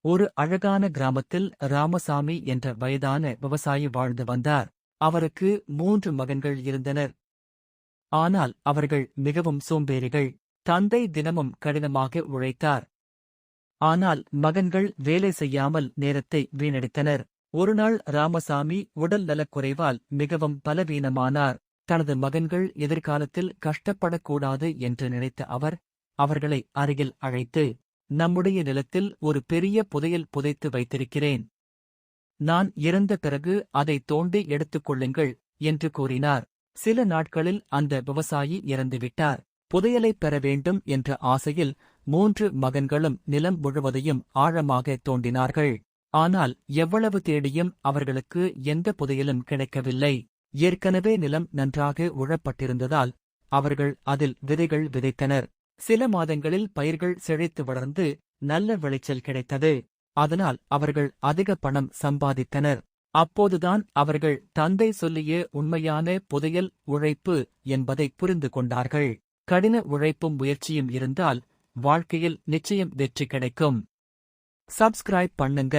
ஒரு அழகான கிராமத்தில் ராமசாமி என்ற வயதான விவசாயி வாழ்ந்து வந்தார். அவருக்கு 3 மகன்கள் இருந்தனர். ஆனால் அவர்கள் மிகவும் சோம்பேறிகள். தந்தை தினமும் கடினமாக உழைத்தார். ஆனால் மகன்கள் வேலை செய்யாமல் நேரத்தை வீணடித்தனர். ஒருநாள் ராமசாமி உடல் நலக்குறைவால் மிகவும் பலவீனமானார். தனது மகன்கள் எதிர்காலத்தில் கஷ்டப்படக்கூடாது என்று நினைத்த அவர், அவர்களை அருகில் அழைத்து, நம்முடைய நிலத்தில் ஒரு பெரிய புதையல் புதைத்து வைத்திருக்கிறேன். நான் இறந்த பிறகு அதை தோண்டி எடுத்துக் கொள்ளுங்கள் என்று கூறினார். சில நாட்களில் அந்த விவசாயி இறந்துவிட்டார். புதையலைப் பெற வேண்டும் என்ற ஆசையில் 3 மகன்களும் நிலம் முழுவதையும் ஆழமாக தோண்டினார்கள். ஆனால் எவ்வளவு தேடியும் அவர்களுக்கு எந்த புதையலும் கிடைக்கவில்லை. ஏற்கனவே நிலம் நன்றாக உழப்பட்டிருந்ததால் அவர்கள் அதில் விதைகள் விதைத்தனர். சில மாதங்களில் பயிர்கள் செழித்து வளர்ந்து நல்ல விளைச்சல் கிடைத்தது. அதனால் அவர்கள் அதிக பணம் சம்பாதித்தனர். அப்போதுதான் அவர்கள் தந்தை சொல்லிய உண்மையான புதையல் உழைப்பு என்பதை புரிந்து கொண்டார்கள். கடின உழைப்பும் முயற்சியும் இருந்தால் வாழ்க்கையில் நிச்சயம் வெற்றி கிடைக்கும். சப்ஸ்கிரைப் பண்ணுங்க.